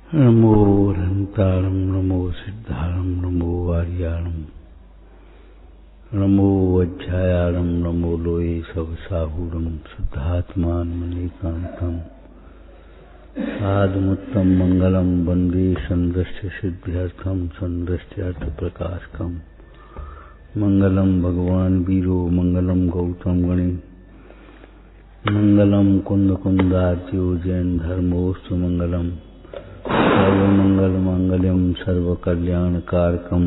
नमो अनंतारं नमो सिद्धारं नमो आर्याणं नमो वज्रायाणं नमो लोये सवसाहूरं शुद्धात्मानमनेकान्तं साधुमुत्तम मंगलम वंदे संदृष्टि सिद्ध्यर्थम संदृष्ट्यर्थप्रकाशकम् मंगलम भगवान वीरो मंगलम गौतम गणे मंगलम कुंद कुंदार्यो जैन धर्मोस्तु मंगलम सर्वमंगल मांगल्यम सर्वकल्याणकारकम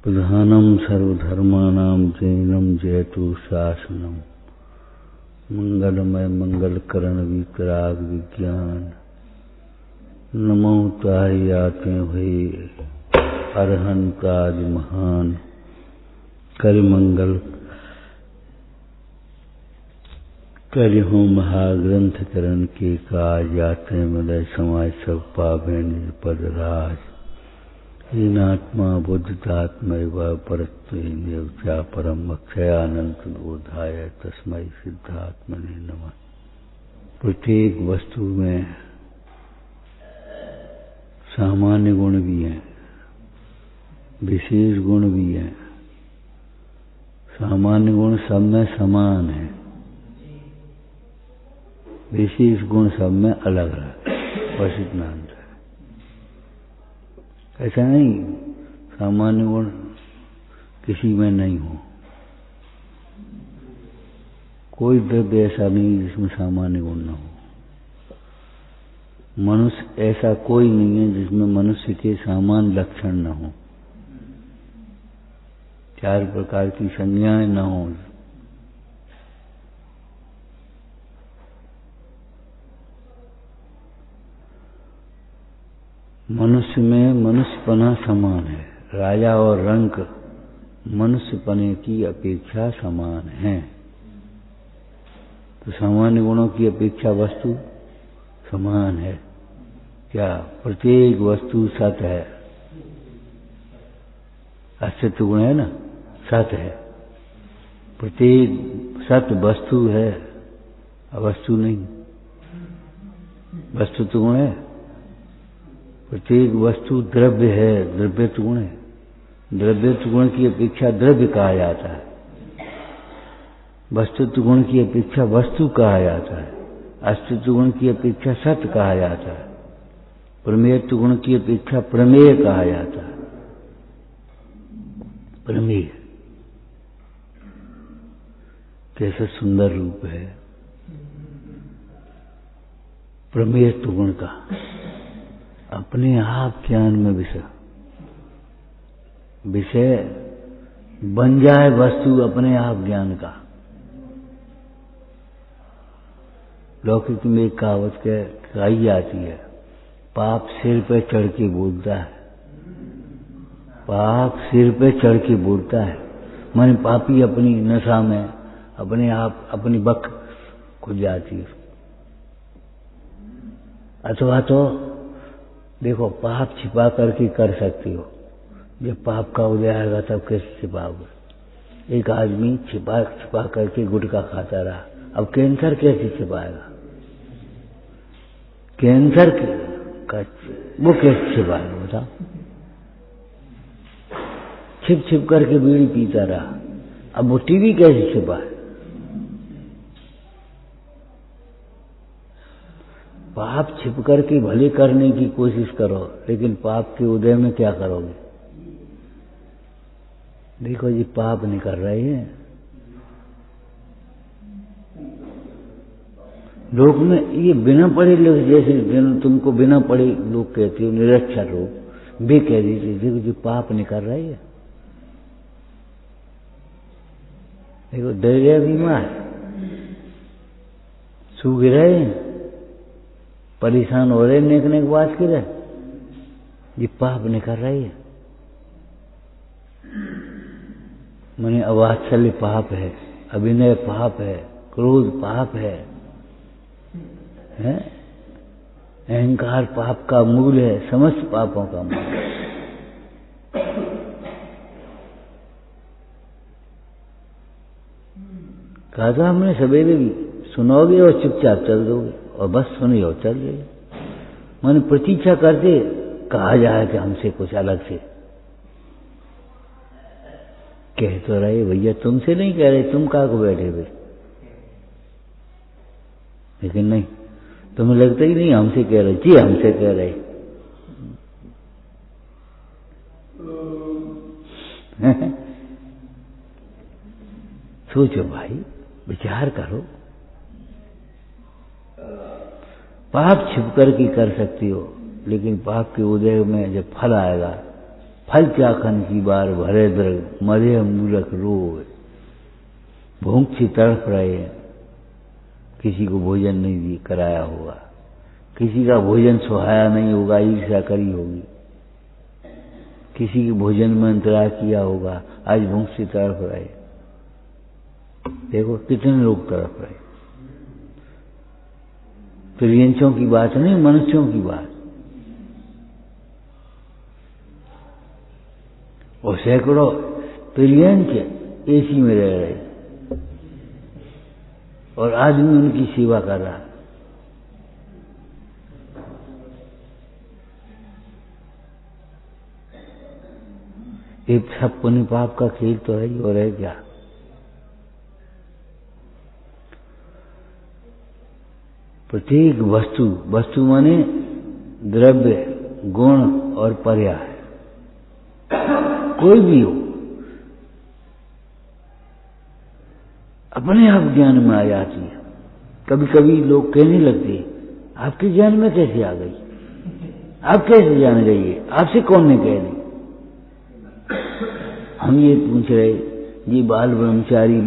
प्रधानम सर्वधर्माणां जैनम जयतु शासनम मंगलमय मंगलकरण वितराग विज्ञान नमो ताहि आते हुए अरहंताज महान कर मंगल करिहु महाग्रंथ करण के काज जाते मदय समाज सब पावे निज पद राज हीनात्मा बुद्धात्मय व परत्वेन्द्या परम अक्षयानंत बोधाय तस्मै सिद्धात्मने नमः। प्रत्येक वस्तु में सामान्य गुण भी हैं, विशेष गुण भी हैं। सामान्य गुण सब में समान है, विशेष गुण सब में अलग अलग, बस इतना अंतर है। ऐसा नहीं सामान्य गुण किसी में नहीं हो। कोई द्रव्य ऐसा नहीं जिसमें सामान्य गुण न हो। मनुष्य ऐसा कोई नहीं है जिसमें मनुष्य के सामान्य लक्षण न हो, चार प्रकार की संज्ञाएं न हो। मनुष्य में मनुष्यपना समान है। राजा और रंक मनुष्यपने की अपेक्षा समान है। तो सामान्य गुणों की अपेक्षा वस्तु समान है क्या? प्रत्येक वस्तु सत है। अस्तित्व गुण है ना, सत है। प्रत्येक सत वस्तु है, अवस्तु नहीं। वस्तु तो गुण है। प्रत्येक वस्तु द्रव्य है, द्रव्यत्व गुण है। द्रव्यत्व गुण की अपेक्षा द्रव्य कहा जाता है। वस्तुत्व गुण की अपेक्षा वस्तु कहा जाता है। अस्तित्व गुण की अपेक्षा सत्य कहा जाता है। प्रमेयत्व गुण की अपेक्षा प्रमेय कहा जाता है। प्रमेय कैसा सुंदर रूप है प्रमेयत्व गुण का। अपने आप ज्ञान में विषय बन जाए वस्तु अपने आप ज्ञान का। लौकिक में एक कहावत कही जाती है, पाप सिर पे चढ़ के बोलता है। पाप सिर पे चढ़ के बोलता है, माने पापी अपनी नशा में अपने आप अपनी बक खुल जाती है। अथवा तो देखो, पाप छिपा करके कर सकती हो। जब पाप का उदय आएगा तब कैसे छिपाओगे? एक आदमी छिपा छिपा करके गुटखा खाता रहा, अब कैंसर कैसे छिपाएगा? कैंसर का वो कैसे छिपाएगा बताओ? छिप छिप करके बीड़ी पीता रहा, अब वो टीवी कैसे छिपाए? पाप छिप करके भले करने की कोशिश करो, लेकिन पाप के उदय में क्या करोगे? देखो जी, पाप नहीं कर रहे हैं लोग में। ये बिना पढ़े लोग, जैसे तुमको बिना पढ़े लोग कहते हो, निरक्षर लोग भी कह दीजिए देखो जी पाप नहीं कर रहे हैं। देखो दरिया बीमार सूख रहे हैं, परेशान हो रहे, नेक नेक बात की रहे, ये पाप नहीं कर रही है। माने अवात्सल्य पाप है, अभिनय पाप है, क्रोध पाप है, अहंकार पाप का मूल है, समस्त पापों का मूल है। कहा था हमने सवेरे भी, सुनोगे और चुपचाप चल दोगे, और बस सुनी और चल देगी। माने प्रतीक्षा करते कहा जाए कि हमसे कुछ अलग से कह तो रहे भैया, तुमसे नहीं कह रहे, तुम कहाँ को बैठे हुए, लेकिन नहीं, तुम्हें लगता ही नहीं हमसे कह रहे, जी हमसे कह रहे। सोचो भाई, विचार करो। पाप छिप कर के कर सकती हो, लेकिन पाप के उदय में जब फल आएगा, फल चाखन की बार भरे दृग मरे मूलक रोग, भूख से तड़प रहे हैं, किसी को भोजन नहीं कराया होगा, किसी का भोजन सुहाया नहीं होगा, ईर्ष्या करी होगी, किसी के भोजन में अंतराय किया होगा, आज भूख से तड़प रहे। देखो कितने लोग तड़प रहे। प्रियंचों की बात नहीं, मनुष्यों की बात। और सैकड़ों प्रियंच एसी में रह रहे और आदमी उनकी सेवा कर रहा। एक सब पुण्य पाप का खेल तो है ही, और है क्या। प्रत्येक वस्तु, वस्तु माने द्रव्य, गुण और पर्याय, कोई भी हो, अपने आप ज्ञान में आ जाती है। कभी कभी लोग कहने लगते, आपके ज्ञान में कैसे आ गई, आप कैसे जान गई है, आपसे कौन ने कह दी। हम ये पूछ रहे, ये बाल ब्रह्मचारी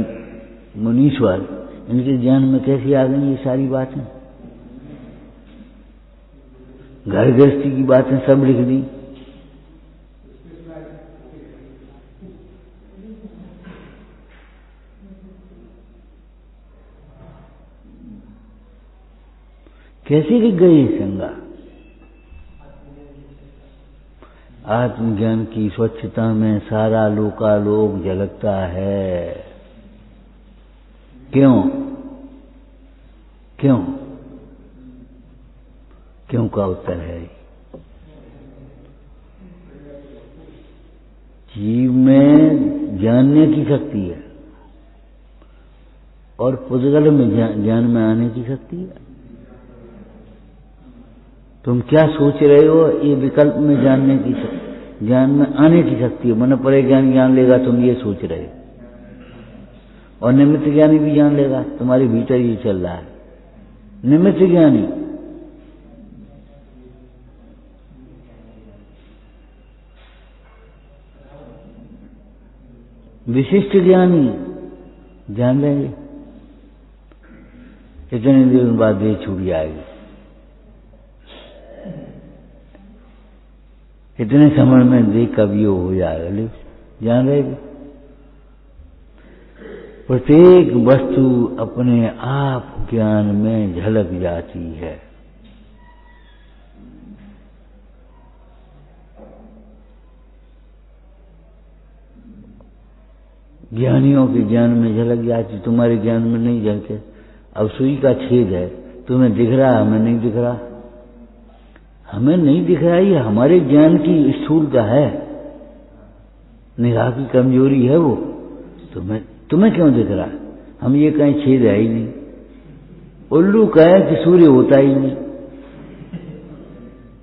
मुनीश्वर, इनके ज्ञान में कैसे आ गई ये सारी बातें। घर गृहस्थी की बातें सब लिख दी। कैसे लिख गई संगा। आत्मज्ञान की स्वच्छता में सारा लोकालोक झलकता है। क्यों क्यों क्यों का उत्तर है, जीव में जानने की शक्ति है और पुद्गल में ज्ञान में आने की शक्ति है। तुम क्या सोच रहे हो, ये विकल्प में जानने की शक्ति, ज्ञान में आने की शक्ति है। मन परे ज्ञान लेगा, तुम ये सोच रहे हो, और निमित्त ज्ञानी भी जान लेगा, तुम्हारे भीतर ये चल रहा है। निमित्त ज्ञानी विशिष्ट ज्ञानी जान लेंगे, इतने दिन बाद देह छूट जाएगी, इतने समय में देह कभी हो जाएगा, जान रहे। प्रत्येक वस्तु अपने आप ज्ञान में झलक जाती है। ज्ञानियों के ज्ञान में झलक जाती, तुम्हारे ज्ञान में नहीं झलके। अब सुई का छेद है, तुम्हें दिख रहा, हमें नहीं दिख रहा। हमें नहीं दिख रहा, ये हमारे ज्ञान की स्थूलता है, निगाह की कमजोरी है वो। तुम्हें क्यों दिख रहा है, हम ये कहीं छेद है ही नहीं। उल्लू कहे कि सूर्य होता ही नहीं।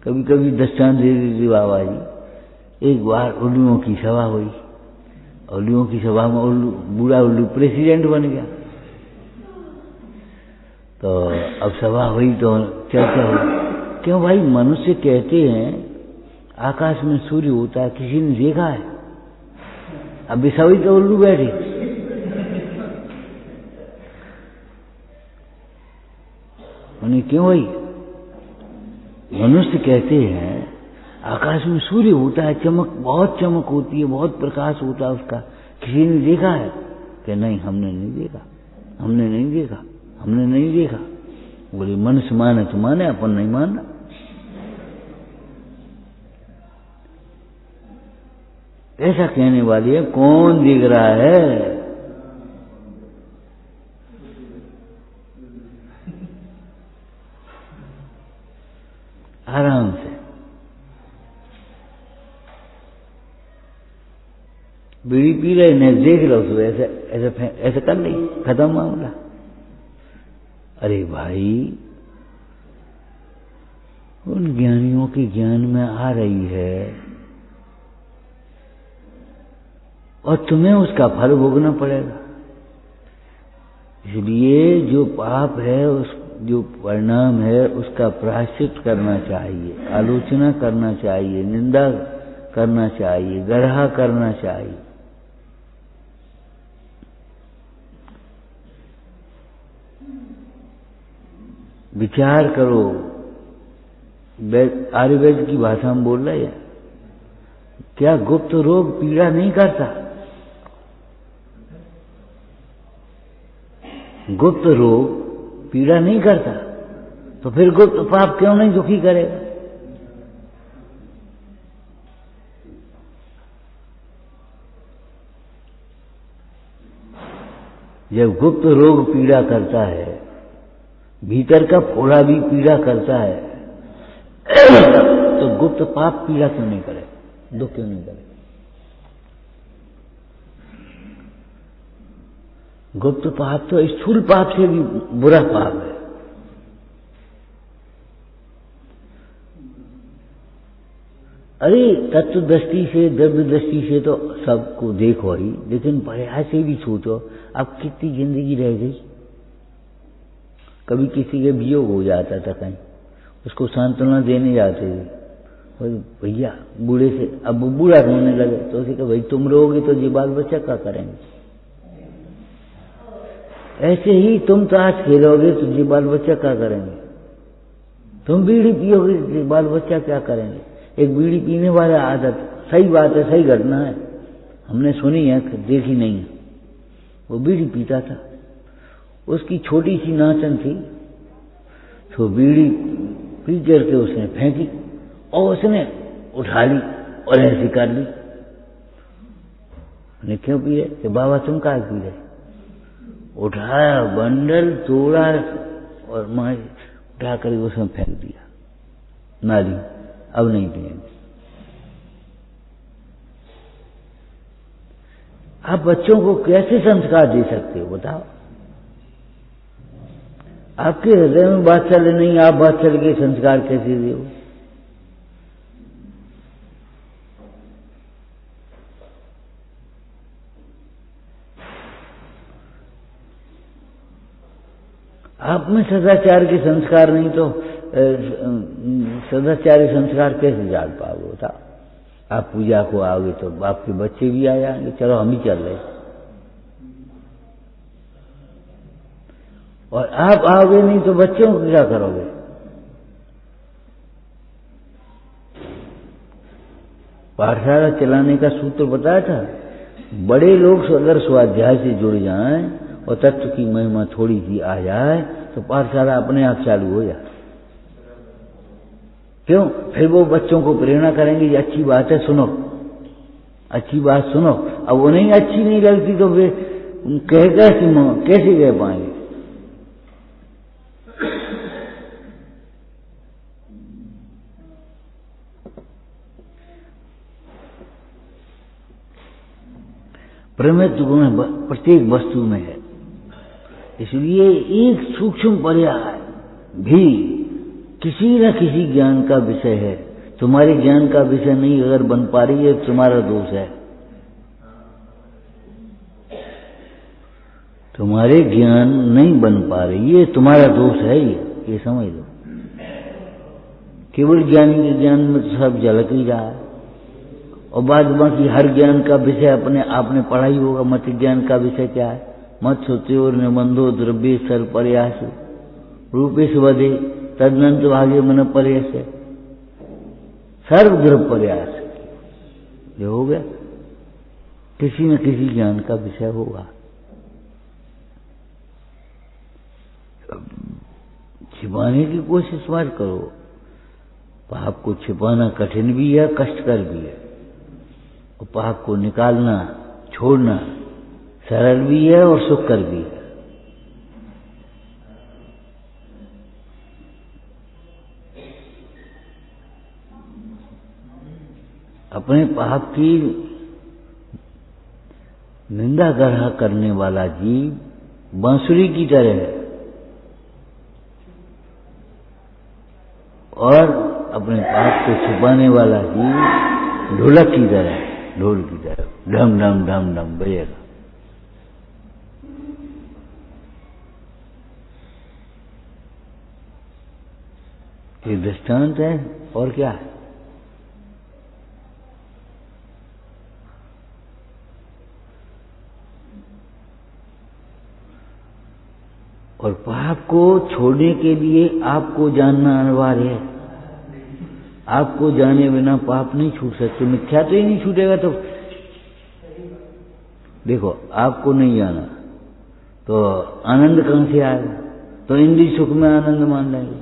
कभी कभी दृष्टांत दे देती बाबा जी। एक बार उल्लुओं की सभा हुई, उल्लुओं की सभा में उल्लू, बूढ़ा उल्लू प्रेसिडेंट बन गया। तो अब सभा हुई तो चर्चा हुई, क्यों भाई मनुष्य कहते हैं आकाश में सूर्य होता है, किसी ने देखा है? अब बिसावी तो उल्लू बैठे। उन्हें क्यों भाई, मनुष्य कहते हैं आकाश में सूर्य होता है, चमक, बहुत चमक होती है, बहुत प्रकाश होता है उसका, किसी ने देखा है? कि नहीं, हमने नहीं देखा, हमने नहीं देखा, हमने नहीं देखा। बोले मनुष्य माने तो माने, अपन नहीं मानना। ऐसा कहने वाली है, कौन दिख रहा है? आराम से। बीड़ी पी रहे ने, देख लो तो ऐसे ऐसे ऐसे कर ली, खत्म मामला। अरे भाई, उन ज्ञानियों के ज्ञान में आ रही है और तुम्हें उसका फल भोगना पड़ेगा। इसलिए जो पाप है, उस जो परिणाम है, उसका प्रायश्चित करना चाहिए, आलोचना करना चाहिए, निंदा करना चाहिए, गढ़ा करना चाहिए। विचार करो, आयुर्वेद की भाषा में बोल रहे हैं, क्या गुप्त रोग पीड़ा नहीं करता? गुप्त रोग पीड़ा नहीं करता, तो फिर गुप्त पाप क्यों नहीं दुखी करेगा? जब गुप्त रोग पीड़ा करता है, भीतर का फोड़ा भी पीड़ा करता है, तो गुप्त पाप पीड़ा क्यों नहीं करे, दुख क्यों नहीं करे? गुप्त पाप तो स्थूल पाप से भी बुरा पाप है। अरे तत्व दृष्टि से, द्रव्य दृष्टि से तो सबको देखो ही, लेकिन प्रयास से भी सोचो, अब कितनी जिंदगी रह गई। कभी किसी के वियोग हो जाता था कहीं, उसको सांत्वना देने जाते थे, भैया बूढ़े से, अब वो बूढ़ा होने लगे तो उसे कहा भाई तुम रहोगे तो ये बाल बच्चा क्या करेंगे? ऐसे ही तुम ताश खेलोगे तो ये बाल बच्चा क्या करेंगे? तुम बीड़ी पियोगे तो बाल बच्चा क्या करेंगे? एक बीड़ी पीने वाला आदत, सही बात है, सही घटना है, हमने सुनी है, देखी नहीं है। वो बीड़ी पीता था, उसकी छोटी सी नाचन थी, तो बीड़ी पी करके उसने फेंकी और उसने उठा ली और ऐसी कर ली। मैंने क्यों पी रहे? कि बाबा तुम क्या पी रहे? उठाया, बंडल तोड़ा और माँ उठा कर उसमें फेंक दिया नाली। अब नहीं पिएंगे। आप बच्चों को कैसे संस्कार दे सकते हो बताओ? आपके हृदय में बात चले नहीं, आप बात चल के संस्कार कैसे दो? आप में सदाचार के संस्कार नहीं तो सदाचारी संस्कार कैसे जाग पाओगे बताओ? आप पूजा को आओगे तो आपके बच्चे भी आ जाएंगे, चलो हम ही चल रहे, और आप आओगे नहीं तो बच्चों को क्या करोगे? पाठशाला चलाने का सूत्र बताया था, बड़े लोग अगर स्वाध्याय से जुड़ जाएं और तत्व की महिमा थोड़ी सी आ जाए तो पाठशाला अपने आप चालू हो जाए। क्यों? फिर वो बच्चों को प्रेरणा करेंगे, ये अच्छी बात है, सुनो, अच्छी बात सुनो। अब उन्हें अच्छी नहीं लगती तो वे कैसे कह पाएंगे? प्रमित गुण प्रत्येक वस्तु में है, इसलिए एक सूक्ष्म पर्याय भी किसी न किसी ज्ञान का विषय है। तुम्हारे ज्ञान का विषय नहीं अगर बन पा रही है, तुम्हारा दोष है। तुम्हारे ज्ञान नहीं बन पा रही है, तुम्हारा दोष है, ये समझ लो। केवल ज्ञानी के ज्ञान में तो सब झलक ही रहा है, और बाद बाकी हर ज्ञान का विषय अपने आपने पढ़ा ही होगा। मत ज्ञान का विषय क्या है? मत सोत्योर निबंधो द्रव्य सर प्रयास रूपेश वधे तदनंत भागे मन प्रयास, सर्व द्रव्य प्रयास जो हो गया, किसी न किसी ज्ञान का विषय होगा। छिपाने की कोशिश मत करो। पाप को छिपाना कठिन भी है, कष्टकर भी है, और पाप को निकालना, छोड़ना सरल भी है और सुखकर भी है। अपने पाप की निंदा ग्रह करने वाला जीव बांसुरी की तरह है और अपने पाप को छुपाने वाला जीव ढोलक की तरह है, ढोल की तरह ढम ढम ढम ढम बजेगा। ये दृष्टांत है और क्या है। और पाप को छोड़ने के लिए आपको जानना अनिवार्य है। आपको जाने बिना पाप नहीं छूट सकते। मिथ्या तो ही नहीं छूटेगा। तो देखो, आपको नहीं जाना तो आनंद कहां से आएगा। तो इंद्रिय सुख में आनंद मान लेंगे,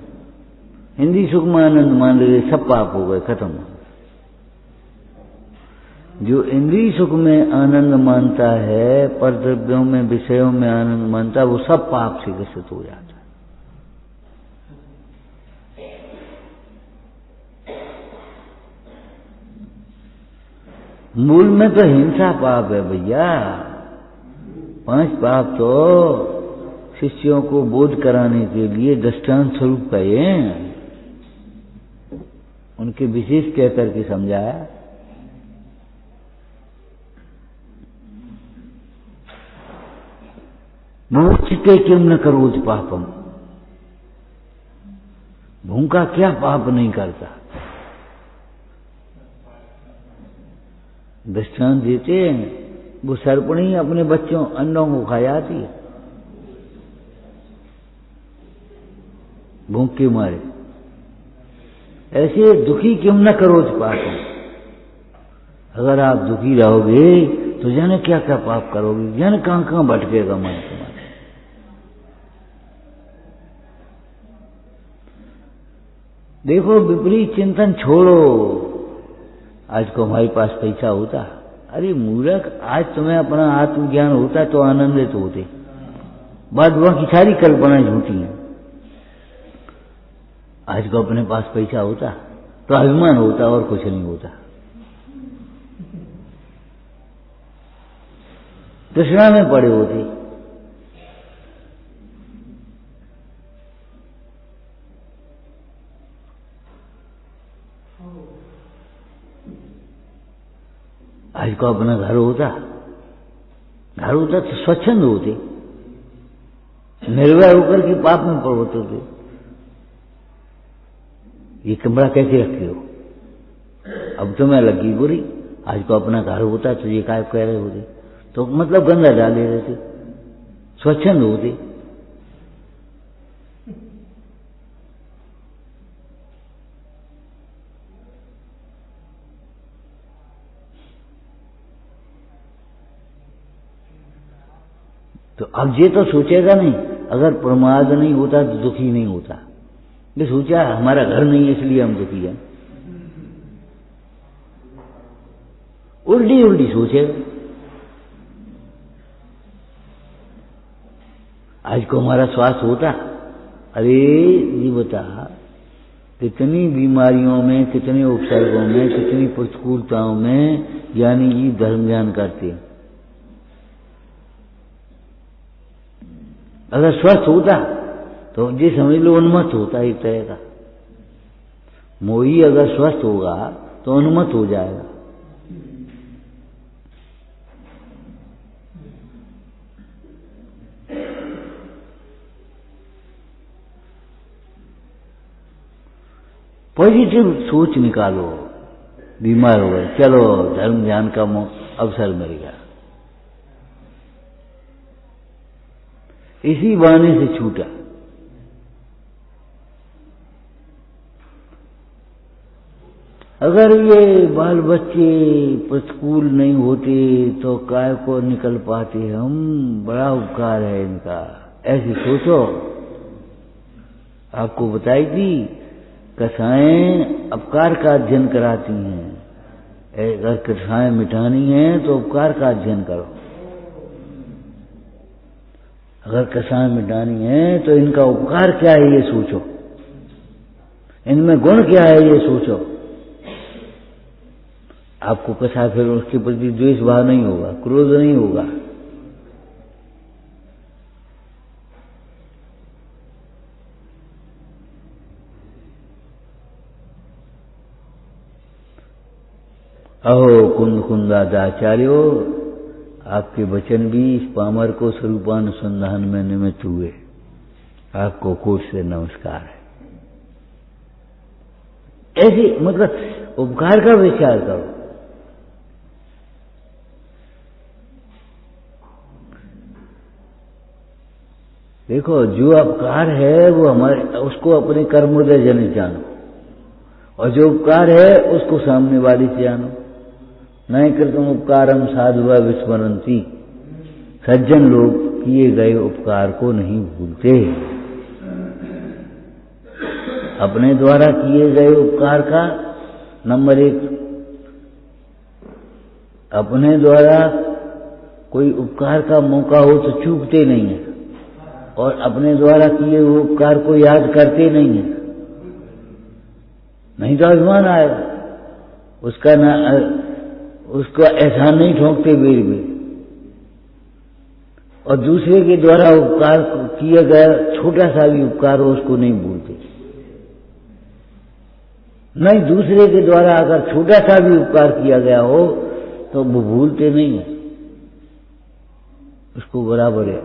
इंद्रिय सुख में आनंद मान लेंगे, सब पाप हो गए, खत्म। जो इंद्रिय सुख में आनंद मानता है, पर द्रव्यों में विषयों में आनंद मानता है, वो सब पाप से ग्रसित हो जाता है। मूल में तो हिंसा पाप है भैया। 5 पाप तो शिष्यों को बोध कराने के लिए दृष्टांत स्वरूप कहे, उनके विशेष कह करके समझाया। मोचिते किम न करोज पापम, भूखा क्या पाप नहीं करता। दृष्टांत देते हैं, वो सर्पणी अपने बच्चों अंडों को खा जाती है भूख के मारे। ऐसे दुखी क्यों न करोज पापम। अगर आप दुखी रहोगे तो जाने क्या क्या पाप करोगे, जाने कहां कहां भटकेगा मन तुम्हारा। देखो, विपरीत चिंतन छोड़ो। आज को हमारे पास पैसा होता, अरे मूर्ख, आज तुम्हें अपना आत्मज्ञान होता तो आनंदित होते। बाद बाकी सारी कल्पनाएं झूठी हैं। आज को अपने पास पैसा होता तो अभिमान होता और कुछ नहीं होता। तृष्णा में पड़े होते। आज को अपना घर होता तो स्वच्छंद होते, निर्भय होकर के पाप में प्रवृत्त होते। ये कमरा कैसे रखे हो, अब तो मैं लगी बुरी। आज को अपना घर होता तो ये काय कह रहे होते, तो मतलब गंदा डाले रहते, स्वच्छंद होते। तो अब ये तो सोचेगा नहीं, अगर प्रमाद नहीं होता तो दुखी नहीं होता। ये सोचा हमारा घर नहीं है इसलिए हम दुखी हैं, उल्टी उल्टी सोचेगा। आज को हमारा स्वास्थ्य होता, अरे जी बता, कितनी बीमारियों में, कितने उपसर्गों में, कितनी प्रतिकूलताओं में ज्ञानी जी धर्म ज्ञान करते हैं। अगर स्वस्थ होता तो ये समझ लो उन्मत्त होता एक तरह का। मोही अगर स्वस्थ होगा तो उन्मत्त हो जाएगा। पॉजिटिव सोच निकालो। बीमार हो गए, चलो धर्म ध्यान का अवसर मिल गया, इसी बहाने से छूटा। अगर ये बाल बच्चे प्रतिकूल नहीं होते तो काय को निकल पाते हम, बड़ा उपकार है इनका, ऐसे सोचो। आपको बताई थी कथाएं अपकार का अध्ययन कराती हैं। अगर कथाएं मिटानी है तो उपकार का अध्ययन करो, अगर कथाएं मिटानी है तो इनका उपकार क्या है ये सोचो, इनमें गुण क्या है ये सोचो। आपको कसा फिर उसके प्रति द्वेष भाव नहीं होगा, क्रोध नहीं होगा। अहो कुंद कुंदाचार्यो, आपके वचन भी इस पामर को स्वरूपानुसंधान में निमित्त हुए। आपको कोट से नमस्कार है। ऐसे मतलब उपकार का विचार करो। देखो, जो उपकार है वो हमारे, उसको अपने कर्मोदय जनित जानो, और जो उपकार है उसको सामने वाली से जानो। नहीं कृतम उपकारम साधुआ विस्मरंती, सज्जन लोग किए गए उपकार को नहीं भूलते। अपने द्वारा किए गए उपकार का नंबर 1, अपने द्वारा कोई उपकार का मौका हो तो चूकते नहीं है, और अपने द्वारा किए हुए उपकार को याद करते नहीं है, नहीं तो अभिमान आएगा उसका, ना उसको एहसान नहीं ठोंकते बेर में। और दूसरे के द्वारा उपकार किया गया छोटा सा भी उपकार हो उसको नहीं भूलते। नहीं, दूसरे के द्वारा अगर छोटा सा भी उपकार किया गया हो तो वो भूलते नहीं है, उसको बराबर है।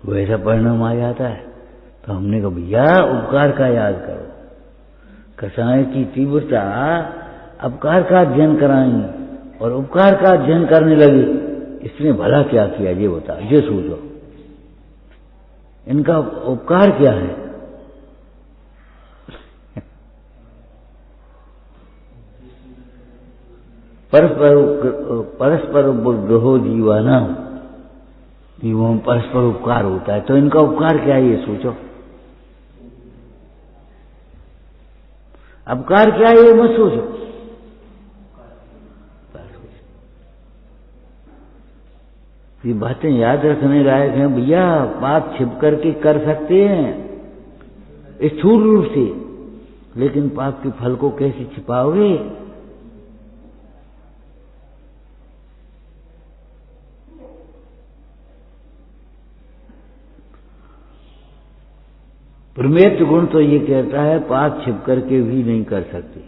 वैसा परिणाम आ जाता है। तो हमने कहा भैया उपकार का याद करो। कसाय की तीव्रता उपकार का अध्ययन कराएंगे, और उपकार का अध्ययन करने लगे, इसने भला क्या किया ये बता, ये सोचो, इनका उपकार क्या है। परस्पर ग्रहो जीवाना, जीवों में परस्पर उपकार होता है, तो इनका उपकार क्या है ये सोचो। उपकार क्या है ये मत सोचो। ये बातें याद रखने लायक हैं भैया। पाप छिप करके कर सकते हैं स्थूल रूप से, लेकिन पाप के फल को कैसे छिपाओगे। प्रमेय गुण तो ये कहता है पाप छिप करके भी नहीं कर सकते।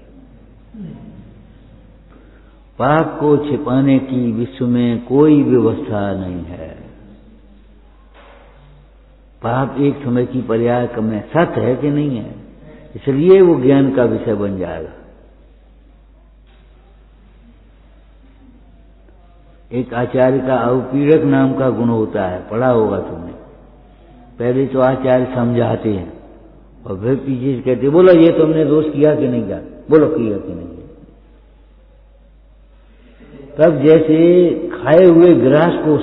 पाप को छिपाने की विश्व में कोई व्यवस्था नहीं है। पाप एक समय की पर्याय में सत्य है कि नहीं है, इसलिए वो ज्ञान का विषय बन जाएगा। एक आचार्य का अवपीड़क नाम का गुण होता है, पढ़ा होगा तुमने। पहले तो आचार्य समझाते हैं और फिर पीछे से कहते बोलो ये तुमने दोष किया कि नहीं किया, बोलो किया कि नहीं। तब जैसे खाए हुए ग्रास को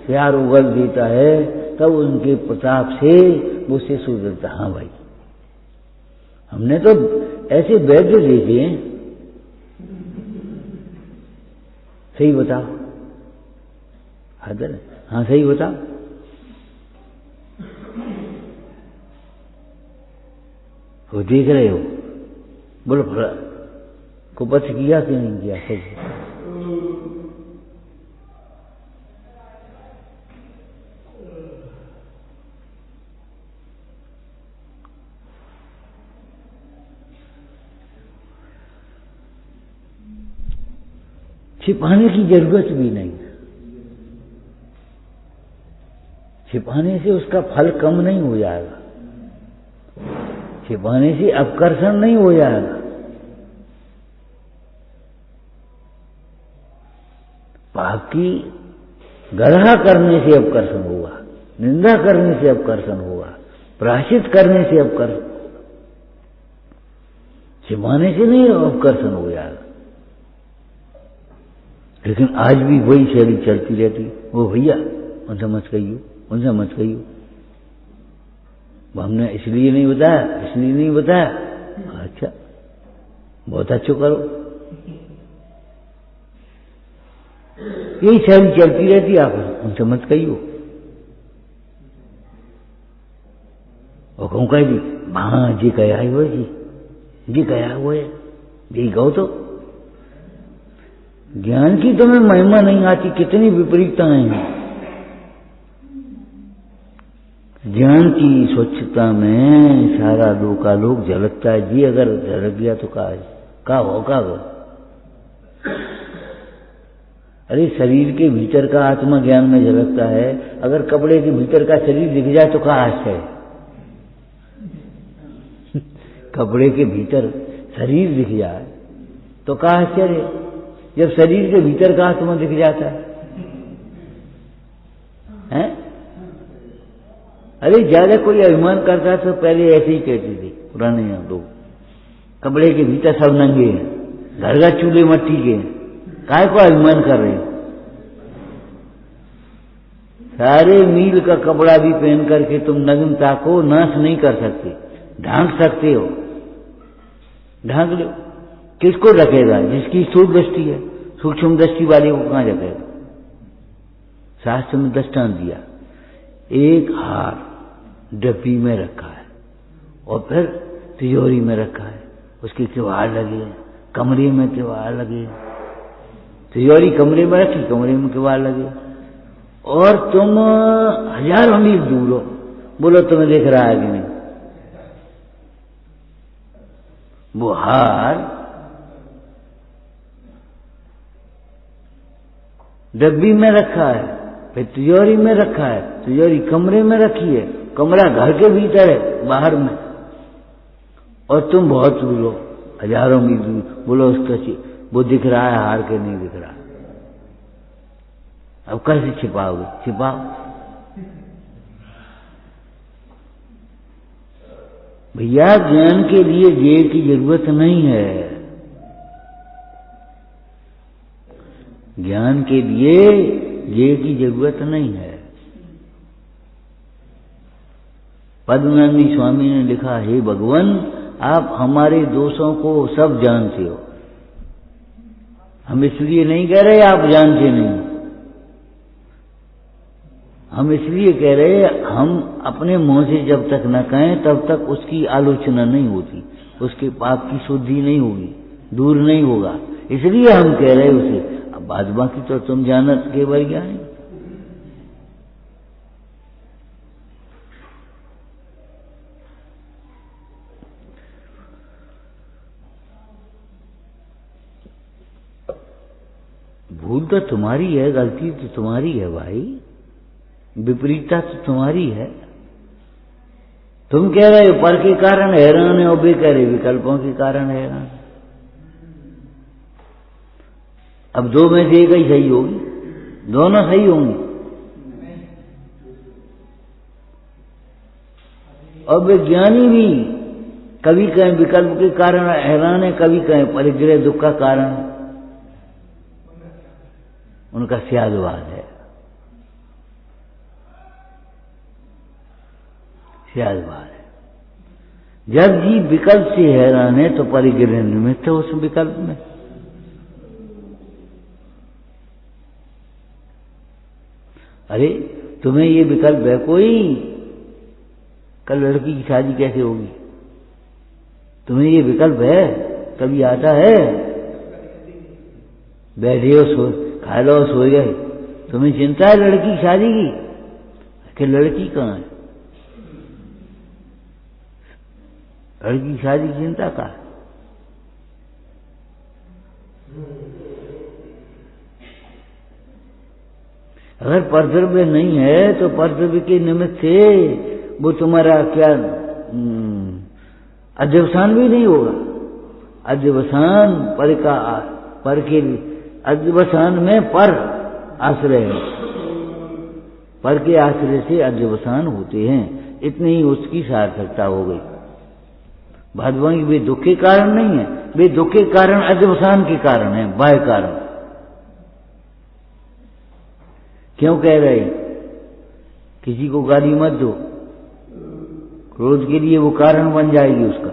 सियार उगल देता है, तब उनके प्रताप से वो से सुधरता। हाँ भाई, हमने तो ऐसे वैद्य देखे हैं, सही बताओ। हाँ सही बताओ। वो देख रहे हो, बोलो कुपथ किया कि नहीं किया, सही। छिपाने की जरूरत भी नहीं। छिपाने से उसका फल कम नहीं हो जाएगा, छिपाने से अपकर्षण नहीं हो जाएगा। पाप की गढ़ा करने से अपकर्षण होगा, निंदा करने से अपकर्षण होगा, प्रायश्चित करने से अपकर्षण, छिपाने से नहीं अपकर्षण हो जाएगा। लेकिन आज भी वही शैली चलती रहती। वो भैया उनसे मत कहियो, उनसे मत कहियो, हमने इसलिए नहीं बताया, इसलिए नहीं बताया। अच्छा, बहुत अच्छा करो। यही शैली चलती रहती। आप उनसे मत कहियो। कहूँ कह दी, हाँ जी कया है वो जी कया हुआ है, यही कहो तो। ज्ञान की तुम्हें महिमा नहीं आती, कितनी विपरीतताएं हैं। ज्ञान की स्वच्छता में सारा लोक झलकता है जी। अगर झलक गया तो का होगा वो। अरे शरीर के भीतर का आत्मा ज्ञान में झलकता है, अगर कपड़े के भीतर का शरीर दिख जाए तो क्या आश्चर्य है। कपड़े के भीतर शरीर दिख जाए तो क्या आश्चर्य है, जब शरीर के भीतर का आत्मा दिख जाता है? अरे ज्यादा कोई अभिमान करता तो पहले ऐसे ही कहते थे पुराने लोग, कपड़े के भीतर सब नंगे हैं, घर का चूल्हे मट्टी के हैं, काय को अभिमान कर रहे हैं। सारे मील का कपड़ा भी पहन करके तुम नग्नता को नाश नहीं कर सकते, ढांक सकते हो, ढांक लो। किसको रखेगा? जिसकी स्थूल दृष्टि है, सूक्ष्म दृष्टि वाले को कहां रखेगा? शास्त्र में दृष्टांत दिया, एक हार डब्बी में रखा है और फिर तिजोरी में रखा है, उसकी किवाड़ लगी है, कमरे में किवाड़ लगी, तिजोरी कमरे में रखी, कमरे में किवाड़ लगे, और तुम हजारों मील दूर हो, बोलो तुम्हें दिख रहा है कि नहीं? वो हार डब्बी में रखा है, फिर तिजोरी में रखा है, तिजोरी कमरे में रखी है, कमरा घर के भीतर है, बाहर में, और तुम बहुत दूर हो, हजारों मील दूर, बोलो उसका वो दिख रहा है हार के नहीं दिख रहा। अब कैसे छिपाओगे? छिपाओ। भैया ज्ञान के लिए जेब की जरूरत नहीं है, ज्ञान के लिए जेब की जरूरत नहीं है। पद्मनाभी स्वामी ने लिखा, हे भगवान आप हमारे दोषों को सब जानते हो, हम इसलिए नहीं कह रहे आप जानते नहीं, हम इसलिए कह रहे हम अपने मुंह से जब तक न कहें तब तक उसकी आलोचना नहीं होती, उसके पाप की शुद्धि नहीं होगी, दूर नहीं होगा, इसलिए हम कह रहे उसे। अब बाद बाकी तो तुम जानत केवल ज्ञानी। भूल तो तुम्हारी है, गलती तो तुम्हारी है भाई, विपरीतता तो तुम्हारी है। तुम कह रहे हो पर के कारण हैरान है और वे कह रहे विकल्पों के कारण हैरान। अब दो में से एक ही सही होगी, दोनों सही होंगी। और विज्ञानी भी कभी कहें विकल्प के कारण हैरान है, कभी कहें परिग्रह दुख का कारण, उनका स्यादवाद है, स्यादवाद है। जब जीव विकल्प से हैरान है तो परिग्रह निमित्त है उस विकल्प में। अरे तुम्हें ये विकल्प है कोई, कल लड़की की शादी कैसे होगी, तुम्हें ये विकल्प है, कभी आता है? बैठे हो, सो खा लो, सो गए, तुम्हें चिंता है लड़की की शादी की कि लड़की कहाँ है? लड़की की शादी की चिंता का। अगर परद्रव्य नहीं है तो परद्रव्य के निमित्त से वो तुम्हारा क्या अध्यवसान भी नहीं होगा। अध्यवसान पर का पर के अध्यवसान में पर आश्रय है, पर के आश्रय से अध्यवसान होते हैं, इतनी ही उसकी सार्थकता हो गई। भादवाई वे दुख के कारण नहीं है, वे दुख के कारण अध्यवसान के कारण है, बाह्य कारण। क्यों कह रहे किसी को गाली मत दो, क्रोध के लिए वो कारण बन जाएगी उसका।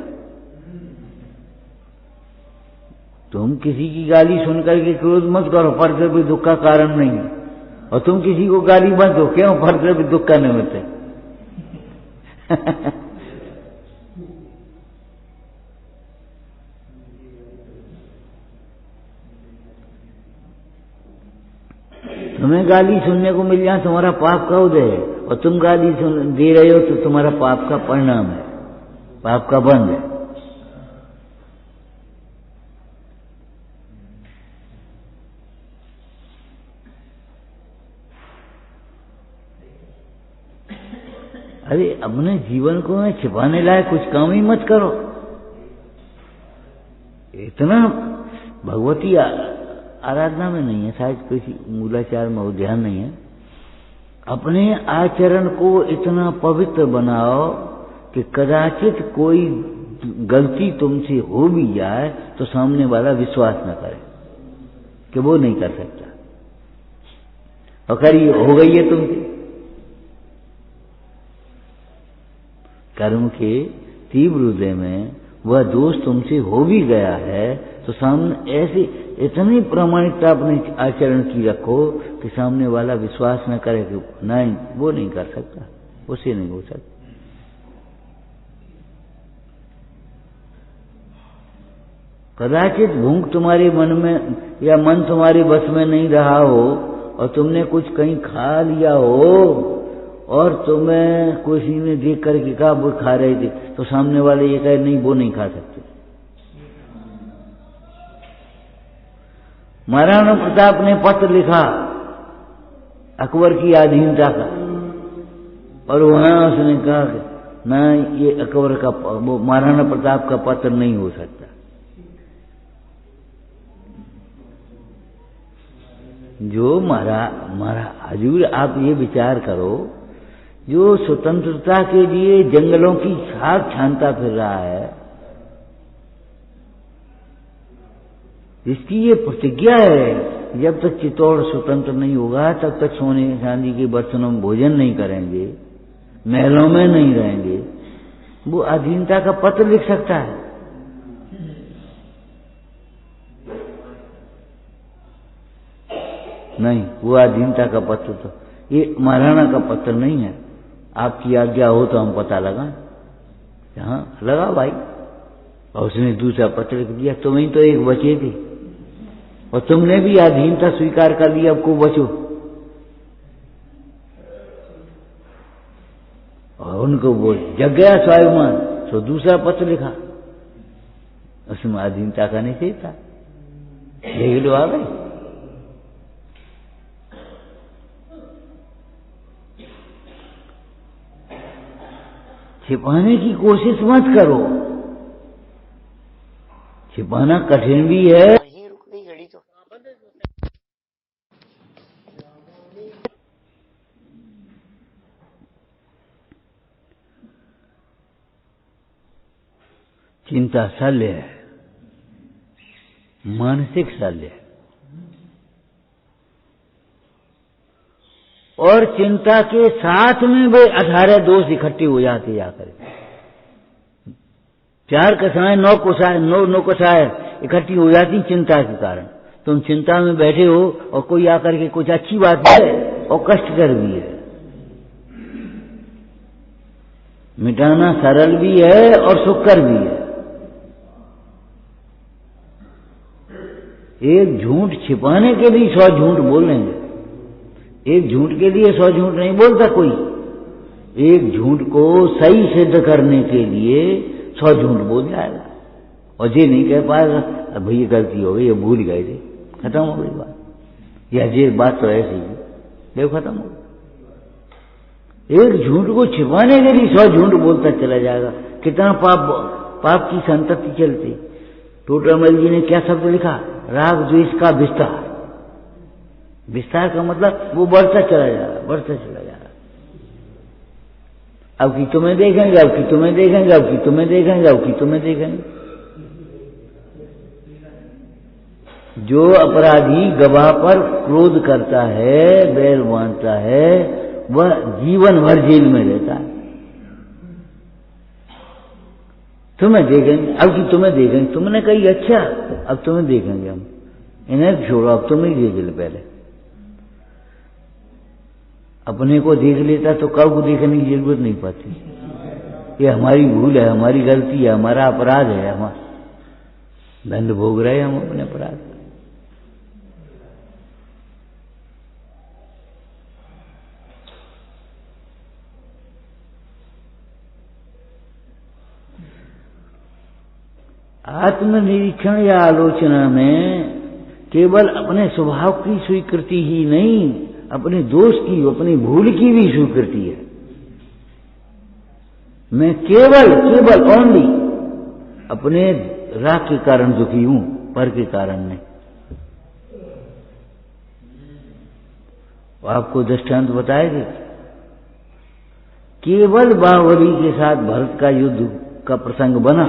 तुम किसी की गाली सुनकर के क्रोध मत करो, परद्रव्य दुख का कारण नहीं है, और तुम किसी को गाली मत दो, क्यों? परद्रव्य दुख का निमित्त है। तुम्हें गाली सुनने को मिल जाए तुम्हारा पाप का उदय है, और तुम गाली दे रहे हो तो तुम्हारा पाप का परिणाम है, पाप का बंध है। अरे अपने जीवन को छिपाने लायक कुछ काम ही मत करो। इतना भगवती आराधना में नहीं है, शायद किसी मूलाचार में वो ध्यान नहीं है। अपने आचरण को इतना पवित्र बनाओ कि कदाचित कोई गलती तुमसे हो भी जाए तो सामने वाला विश्वास न करे कि वो नहीं कर सकता, और खैर ये हो गई है तुमसे। कर्म के तीव्र हृदय में वह दोष तुमसे हो भी गया है तो सामने ऐसी इतनी प्रामाणिकता अपने आचरण की रखो कि सामने वाला विश्वास न करे कि नहीं वो नहीं कर सकता, उससे नहीं हो सकता। कदाचित भूख तुम्हारे मन में या मन तुम्हारे बस में नहीं रहा हो और तुमने कुछ कहीं खा लिया हो और तुम्हें किसी ने देख करके कहा वो खा रहे थे, तो सामने वाले ये कहे नहीं वो नहीं खा सकते। महाराणा प्रताप ने पत्र लिखा अकबर की अधीनता का, और वहां उसने कहा कि ना ये अकबर का वो महाराणा प्रताप का पत्र नहीं हो सकता। जो मारा हजूर, आप ये विचार करो, जो स्वतंत्रता के लिए जंगलों की खाक छानता फिर रहा है, इसकी ये प्रतिज्ञा है जब तक चित्तौड़ स्वतंत्र नहीं होगा तब तक सोने चांदी के बर्तनों में भोजन नहीं करेंगे, महलों में नहीं रहेंगे, वो अधीनता का पत्र लिख सकता है। नहीं, वो अधीनता का पत्र तो ये महाराणा का पत्र नहीं है। आपकी आज्ञा हो तो हम पता लगाएं। हाँ लगा भाई। और उसने दूसरा पत्र लिख दिया, तुम ही तो एक बचे थे और तुमने भी अधीनता स्वीकार कर लिया, अब को बचो। और उनको वो जग गया स्वाभिमान, तो दूसरा पत्र लिखा, उसमें अधीनता का निषेध था। यही लोग आ गए। छिपाने की कोशिश मत करो, छिपाना कठिन भी है। वहीं रुक गई घड़ी तो। चिंता शल्य है, मानसिक शल्य है, और चिंता के साथ में वे 18 दोष इकट्ठे हो जाते जाकर। 4 कसाएं 9 कोसाएं 9 कसाएं इकट्ठी हो जाती चिंता के कारण। तुम चिंता में बैठे हो और कोई आकर के कुछ अच्छी बात है और कष्टकर भी है। मिटाना सरल भी है और सुखकर भी है। एक झूठ छिपाने के लिए 100 झूठ बोलेंगे, एक झूठ के लिए 100 झूठ नहीं बोलता कोई। एक झूठ को सही सिद्ध करने के लिए 100 झूठ बोल जाएगा, और ये नहीं कह पाएगा भैया गलती हो गई, ये भूल गए थे, खत्म हो गई बात। यह ये बात तो ऐसी ही देखो खत्म हो गई। एक झूठ को छिपाने के लिए 100 झूठ बोलता चला जाएगा। कितना पाप की संतति चलती। टोटामल जी ने क्या शब्द लिखा, राग द्वेष का विस्तार। विस्तार का मतलब वो बढ़ता चला जा रहा, बढ़ता चला जा रहा। अब की तुम्हें देखेंगे, अब की तुम्हें देखेंगे, अब की तुम्हें देखेंगे, अब की तुम्हें देखेंगे। जो अपराधी गवाह पर क्रोध करता है, बैर बांधता है, वह जीवन भर जेल में रहता है। तुम्हें देखेंगे, अब की तुम्हें देखेंगे। तुमने कही अच्छा, अब तुम्हें देखेंगे हम, इन्हें छोड़ो, अब तुम्हें देख ले। पहले अपने को देख लेता तो कब को देखने की जरूरत नहीं पड़ती। ये हमारी भूल है, हमारी गलती है, हमारा अपराध है, हमारा दंड भोग रहे हम अपने अपराध। आत्मनिरीक्षण या आलोचना में केवल अपने स्वभाव की स्वीकृति ही नहीं, अपने दोष की, अपनी भूल की भी स्वीकृति है। मैं केवल ओनली अपने राग के कारण दुखी हूं, पर के कारण नहीं। आपको दृष्टांत बताएगी। केवल बाहुबली के साथ भरत का युद्ध का प्रसंग बना।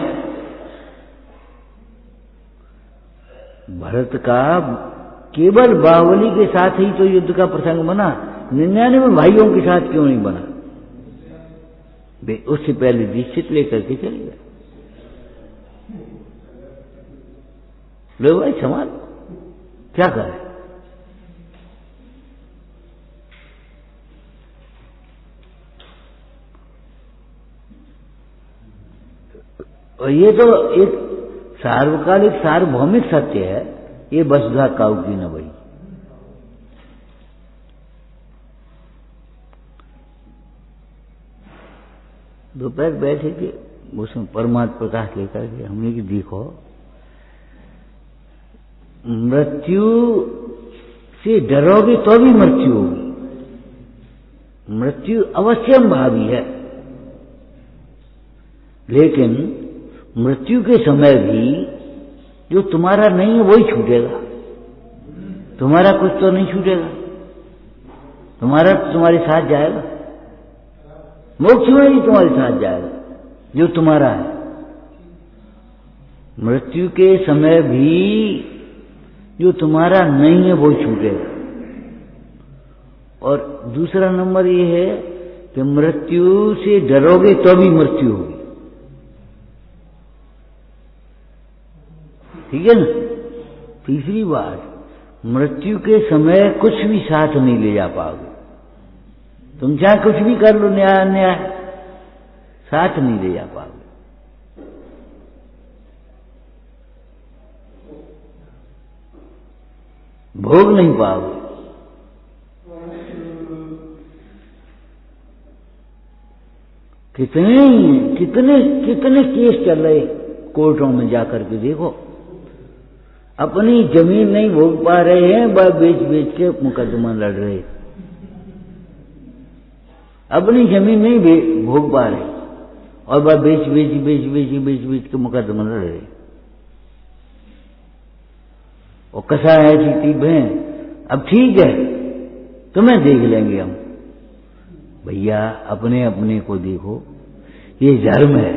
भरत का केवल बाहुबली के साथ ही तो युद्ध का प्रसंग बना, 99 भाइयों के साथ क्यों नहीं बना? उससे पहले दीक्षित लेकर के चले गए। लो भाई समाज क्या करें? और ये तो एक सार्वकालिक सार्वभौमिक सत्य है, ये वसुधा काऊ की न भई। दोपहर बैठे थे, उसमें परमात्मा प्रकाश लेकर के हमने कि देखो, मृत्यु से डरोगे तो भी मृत्यु होगी। मृत्यु अवश्यम भावी है, लेकिन मृत्यु के समय भी जो तुम्हारा नहीं है वही छूटेगा। तुम्हारा कुछ तो नहीं छूटेगा, तुम्हारा तुम्हारे साथ जाएगा। मोक्ष में ही तुम्हारे साथ जाएगा जो तुम्हारा है। मृत्यु के समय भी जो तुम्हारा नहीं है वो छूटेगा। और दूसरा नंबर ये है कि मृत्यु से डरोगे तो भी मृत्यु होगी। ठीक है ना? तीसरी बात, मृत्यु के समय कुछ भी साथ नहीं ले जा पाओगे। तुम चाहे कुछ भी कर लो, न्याय साथ नहीं ले जा पाओगे। भोग नहीं पाओगे। कितने केस चल रहे कोर्टों में जाकर के देखो। अपनी जमीन नहीं भोग पा रहे हैं, वह बेच बेच के मुकदमा लड़ रहे। अपनी जमीन नहीं भोग पा रहे और वह बेच के मुकदमा लड़ रहे। और कसा है जीती बहन, अब ठीक है तुम्हें देख लेंगे हम। भैया अपने अपने को देखो, ये धर्म है।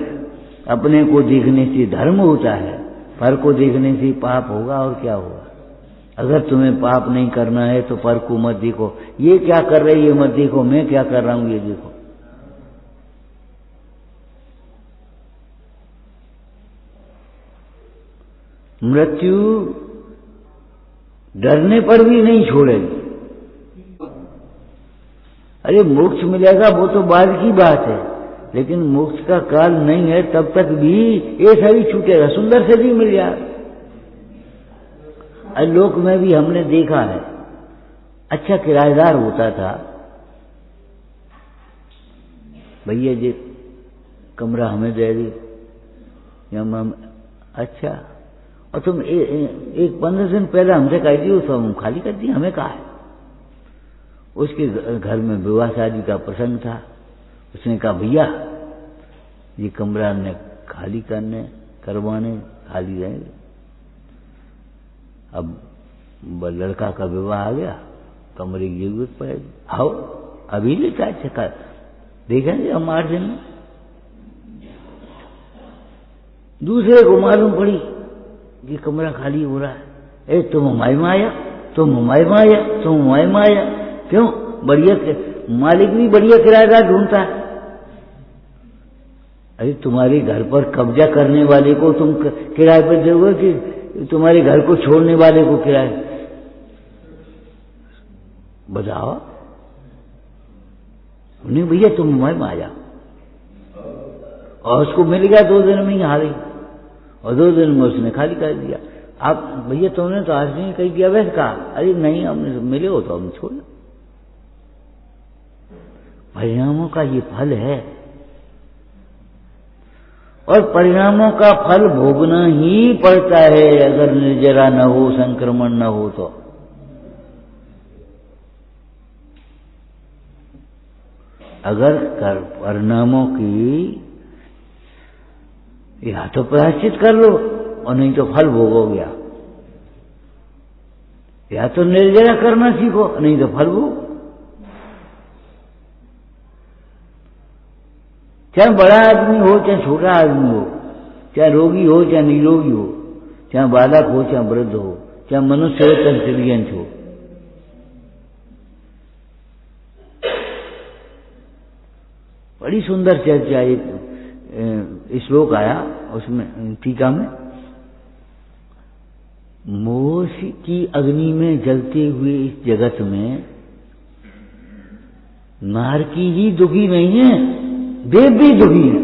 अपने को देखने से धर्म होता है, पर को देखने से पाप होगा। और क्या होगा? अगर तुम्हें पाप नहीं करना है तो पर को मत देखो। ये क्या कर रहे ये मत देखो, मैं क्या कर रहा हूं ये देखो। मृत्यु डरने पर भी नहीं छोड़ेगी। अरे मोक्ष मिलेगा वो तो बाद की बात है, लेकिन मोक्ष का काल नहीं है तब तक भी ये शरीर छूटेगा। सुंदर शरीर मिल जाए। लोक में भी हमने देखा है, अच्छा किराएदार होता था, भैया जी कमरा हमें दे दी या हम, अच्छा, और तुम एक 15 दिन पहले हमसे कह दी, उसको हम खाली कर दी, हमें कहा है। उसके घर में विवाह शादी का प्रसंग था। उसने कहा भैया ये कमरा ने खाली करवाने खाली रहेंगे। अब लड़का का विवाह आ गया, कमरे की जरूरत पड़ेगी, आओ अभी ले चाहे देखेंगे हम 8 दिन में। दूसरे को मालूम पड़ी कि कमरा खाली हो रहा है। तुम हमारे में आया, तुम हमारे में आया, तुम हमारे में आया। क्यों? बढ़िया मालिक भी बढ़िया किराएदार ढूंढता है। अरे तुम्हारे घर पर कब्जा करने वाले को तुम किराए पर दोगे कि तुम्हारे घर को छोड़ने वाले को किराए? बताओ। नहीं भैया तुम हमारे में आ जाओ। और उसको मिल गया 2 दिन में ही हारी, और 2 दिन में उसने खाली कर दिया। आप भैया तुमने तो आज नहीं कही दिया वैसे कहा, अरे नहीं हमने मिले हो तो हम छोड़। परिणामों का ये फल है। और परिणामों का फल भोगना ही पड़ता है अगर निर्जरा न हो, संक्रमण न हो तो। अगर परिणामों की या तो प्रायश्चित कर लो और नहीं तो फल भोगोगे आप। या तो निर्जरा करना सीखो, नहीं तो फल भोग। चाहे बड़ा आदमी हो चाहे छोटा आदमी हो, चाहे रोगी हो चाहे निरोगी हो, चाहे बालक हो चाहे वृद्ध हो, चाहे मनुष्य हो चाहे तिर्यंच हो, बड़ी सुंदर चर्चा। एक श्लोक आया उसमें टीका में, मोह की अग्नि में जलते हुए इस जगत में नारकी ही दुखी नहीं है, देव भी दुखी है।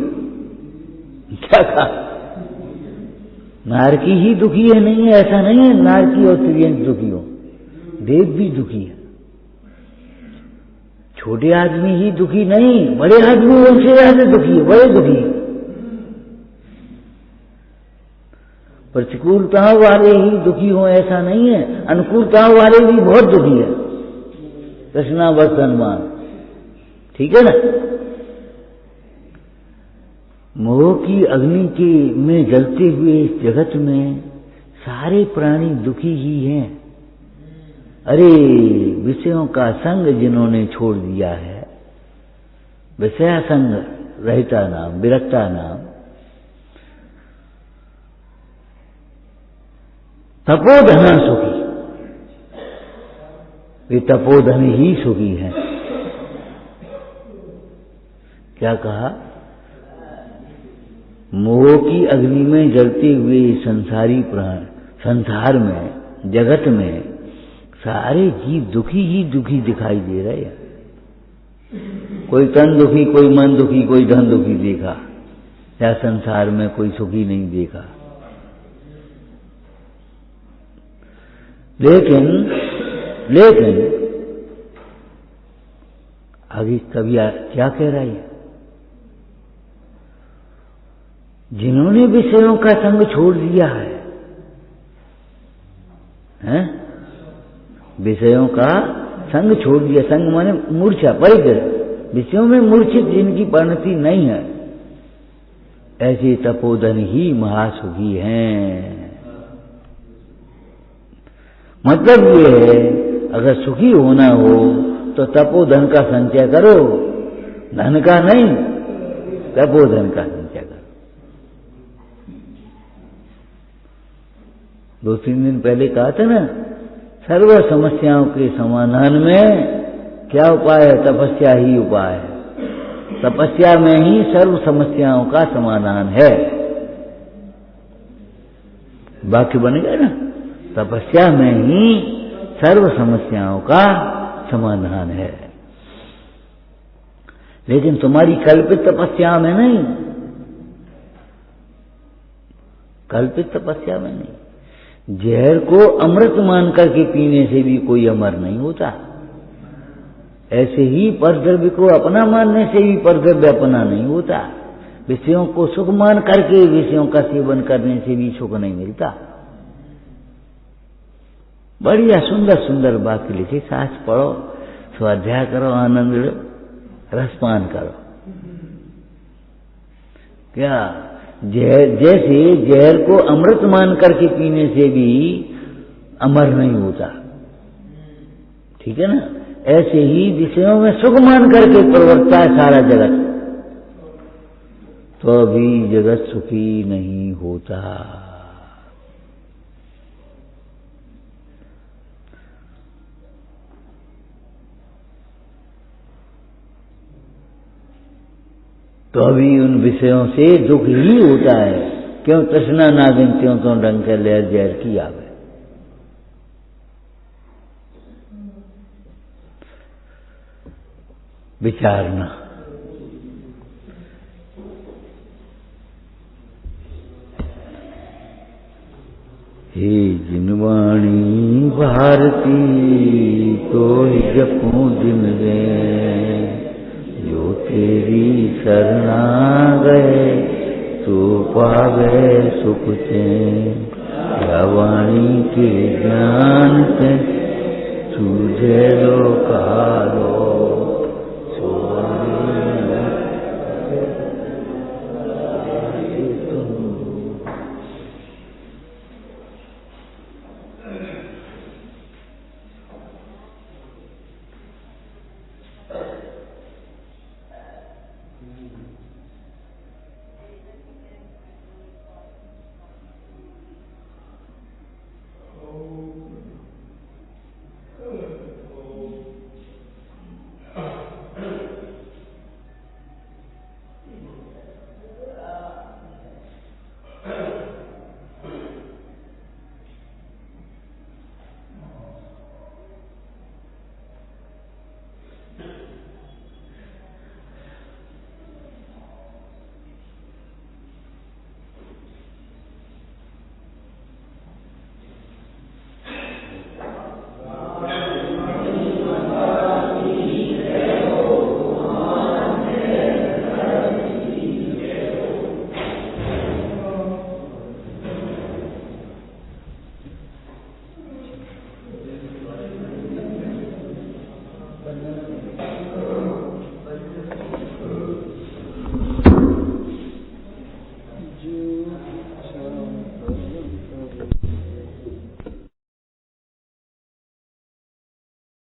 क्या कहा? नारकी ही दुखी है, नहीं है ऐसा नहीं है नारकी और तिर्यंच दुखी हो, देव भी दुखी है। छोटे आदमी ही दुखी नहीं, बड़े आदमी उनसे ज्यादा दुखी है, बड़े दुखी है। प्रतिकूलताओं वाले ही दुखी हो ऐसा नहीं है, अनुकूलताओं वाले भी बहुत दुखी है। कृष्णावत सम्मान, ठीक है ना। मोह की अग्नि के में जलते हुए इस जगत में सारे प्राणी दुखी ही हैं। अरे विषयों का संग जिन्होंने छोड़ दिया है, विषया संग रहता नाम, विरक्ता नाम, तपोधन सुखी, वे तपोधन ही सुखी हैं। क्या कहा? मोह की अग्नि में जलते हुए संसारी प्राण, संसार में, जगत में सारे जीव दुखी ही दुखी दिखाई दे रहे हैं। कोई तन दुखी, कोई मन दुखी, कोई धन दुखी देखा, या संसार में कोई सुखी नहीं देखा। लेकिन आगे कवि क्या कह रहा है? जिन्होंने विषयों का संग छोड़ दिया है, हैं? विषयों का संग छोड़ दिया, संग माने मूर्छा, परिग्रह, विषयों में मूर्छित जिनकी परिणति नहीं है, ऐसे तपोधन ही महासुखी हैं। मतलब ये है, अगर सुखी होना हो तो तपोधन का संचय करो, धन का नहीं, तपोधन का संचय करो। 2-3 दिन पहले कहा था ना, सर्व समस्याओं के समाधान में क्या उपाय है? तपस्या ही उपाय है। तपस्या में ही सर्व समस्याओं का समाधान है। वाक्य बनेगा ना, तपस्या में ही सर्व समस्याओं का समाधान है। लेकिन तुम्हारी कल्पित तपस्या में नहीं, कल्पित तपस्या में नहीं। जहर को अमृत मान करके पीने से भी कोई अमर नहीं होता। ऐसे ही परद्रव्य को अपना मानने से भी परद्रव्य अपना नहीं होता। विषयों को सुख मान करके विषयों का सेवन करने से भी सुख नहीं मिलता। बढ़िया सुंदर सुंदर वाक्य लिखे, शास्त्र पढ़ो, स्वाध्याय करो, आनंद लो, रसपान करो। क्या जैसे जहर को अमृत मान करके पीने से भी अमर नहीं होता, ठीक है ना, ऐसे ही विषयों में सुख मान करके प्रवर्तता है सारा जगत, तो भी जगत सुखी नहीं होता। तो अभी उन विषयों से दुख ही होता है। क्यों? तृष्णा नागिन त्यों तो डंक लहर जहर की आवे। विचारना। हे जिनवाणी भारती तो जपू दिन गए, जो तेरी शरणा गए तो सो पावे सुख चैन। या वाणी के ज्ञान से सूझे लो कालो